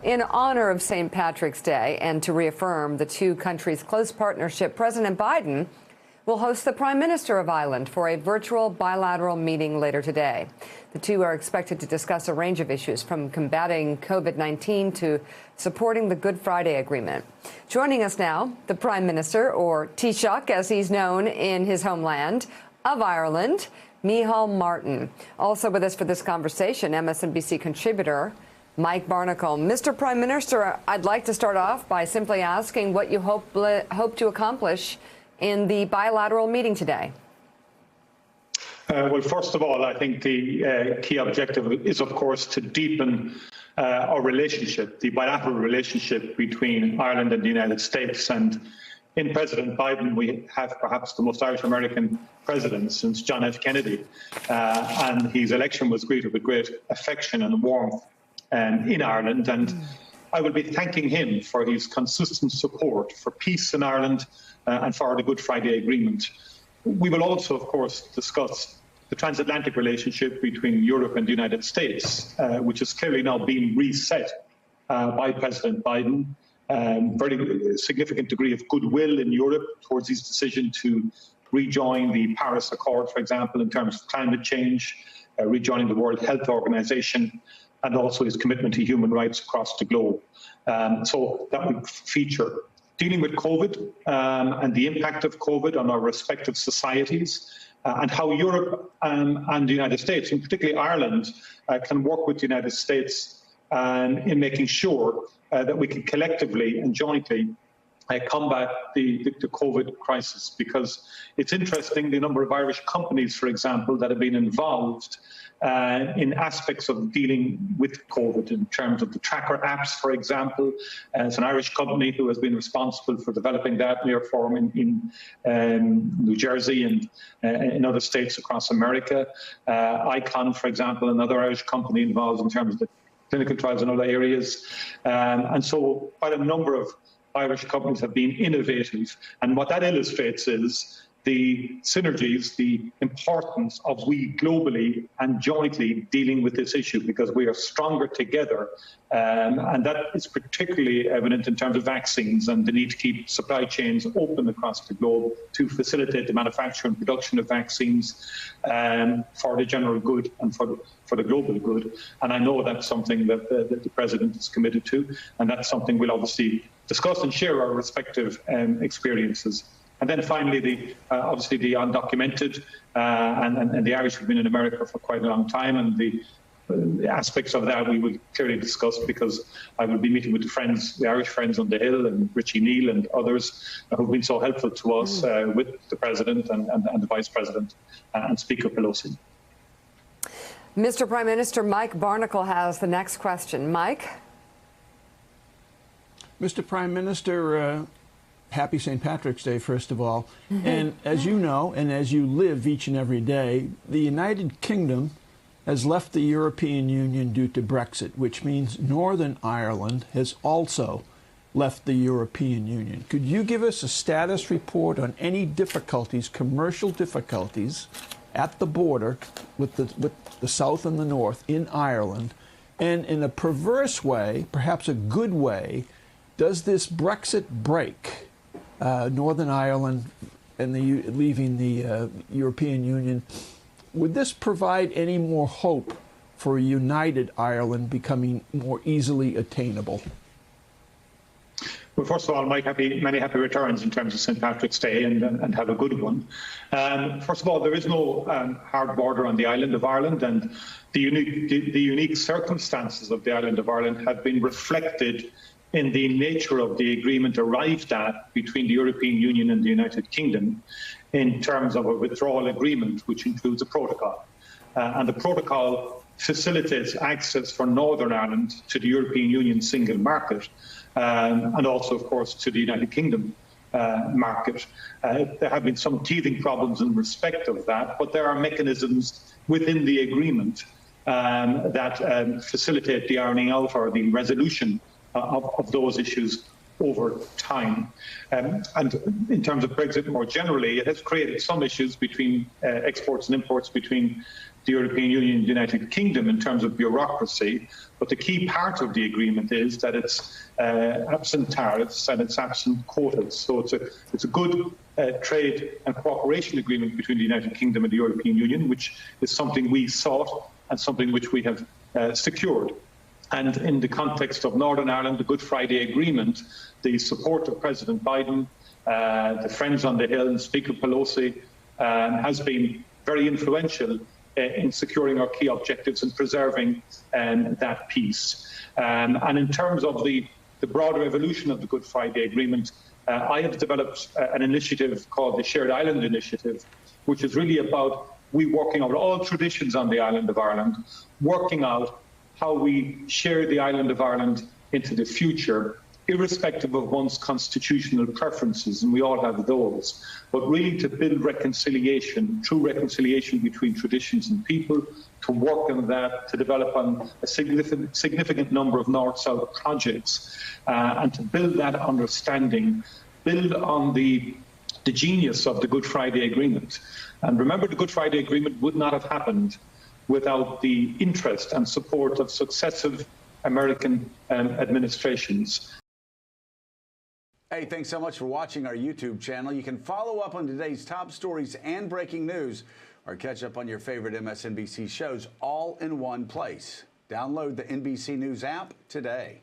In honor of St. Patrick's Day and to reaffirm the two countries' close partnership, President Biden will host the Prime Minister of Ireland for a virtual bilateral meeting later today. The two are expected to discuss a range of issues, from combating COVID-19 to supporting the Good Friday Agreement. Joining us now, the Prime Minister, or Taoiseach as he's known in his homeland, of Ireland, Micheál Martin. Also with us for this conversation, MSNBC contributor Mike Barnicle. Mr. Prime Minister, I'd like to start off by simply asking what you hope to accomplish in the bilateral meeting today. Well, first of all, I think the key objective is, of course, to deepen our relationship, the bilateral relationship between Ireland and the United States. And in President Biden, we have perhaps the most Irish-American president since John F. Kennedy. And his election was greeted with great affection and warmth in Ireland. And I will be thanking him for his consistent support for peace in Ireland and for the Good Friday Agreement. We will also, of course, discuss the transatlantic relationship between Europe and the United States, which is clearly now being reset by President Biden. Very significant degree of goodwill in Europe towards his decision to rejoin the Paris Accord, for example, in terms of climate change, rejoining the World Health Organization, and also his commitment to human rights across the globe. So that would feature dealing with COVID and the impact of COVID on our respective societies, and how Europe and the United States, and particularly Ireland, can work with the United States in making sure that we can collectively and jointly combat the COVID crisis. Because it's interesting, the number of Irish companies, for example, that have been involved in aspects of dealing with COVID, in terms of the tracker apps, for example. It's an Irish company who has been responsible for developing that near form in New Jersey and in other states across America. ICON, for example, another Irish company involved in terms of the clinical trials in other areas. And so quite a number of Irish companies have been innovative. And what that illustrates is the synergies, the importance of we globally and jointly dealing with this issue, because we are stronger together. And that is particularly evident in terms of vaccines and the need to keep supply chains open across the globe to facilitate the manufacture and production of vaccines for the general good and for the global good. And I know that's something that the President is committed to, and that's something we'll obviously discuss and share our respective experiences. And then finally, obviously the undocumented, and the Irish have been in America for quite a long time, and the aspects of that we will clearly discuss, because I will be meeting with the Irish friends on the Hill, and Richie Neal and others who've been so helpful to us with the President and the Vice President and Speaker Pelosi. Mr. Prime Minister, Mike Barnicle has the next question. Mike? Mr. Prime Minister, happy St. Patrick's Day, first of all. And as you know, and as you live each and every day, the United Kingdom has left the European Union due to Brexit, which means Northern Ireland has also left the European Union. Could you give us a status report on any difficulties, commercial difficulties, at the border with the South and the North in Ireland? And in a perverse way, perhaps a good way, does this Brexit break Northern Ireland and leaving the European Union? Would this provide any more hope for a united Ireland becoming more easily attainable? Well, first of all, Mike, many happy returns in terms of St. Patrick's Day, and have a good one. First of all, there is no hard border on the island of Ireland, and the unique circumstances of the island of Ireland have been reflected in the nature of the agreement arrived at between the European Union and the United Kingdom in terms of a withdrawal agreement, which includes a protocol. And the protocol facilitates access for Northern Ireland to the European Union single market, and also, of course, to the United Kingdom market. There have been some teething problems in respect of that, but there are mechanisms within the agreement that facilitate the ironing out or the resolution of those issues over time. And in terms of Brexit more generally, it has created some issues between exports and imports between the the European Union and the United Kingdom in terms of bureaucracy, but the key part of the agreement is that it's absent tariffs and it's absent quotas. So it's a good trade and cooperation agreement between the United Kingdom and the European Union, which is something we sought and something which we have secured. And in the context of Northern Ireland, the Good Friday Agreement, the support of President Biden, the Friends on the Hill and Speaker Pelosi has been very influential in securing our key objectives and preserving that peace. And in terms of the broader evolution of the Good Friday Agreement, I have developed an initiative called the Shared Island Initiative, which is really about we working out all traditions on the island of Ireland, working out how we share the island of Ireland into the future, irrespective of one's constitutional preferences, and we all have those, but really to build reconciliation, true reconciliation between traditions and people, to work on that, to develop on a significant number of North-South projects, and to build that understanding, build on the genius of the Good Friday Agreement. And remember, the Good Friday Agreement would not have happened without the interest and support of successive American administrations. Hey, thanks so much for watching our YouTube channel. You can follow up on today's top stories and breaking news, or catch up on your favorite MSNBC shows all in one place. Download the NBC News app today.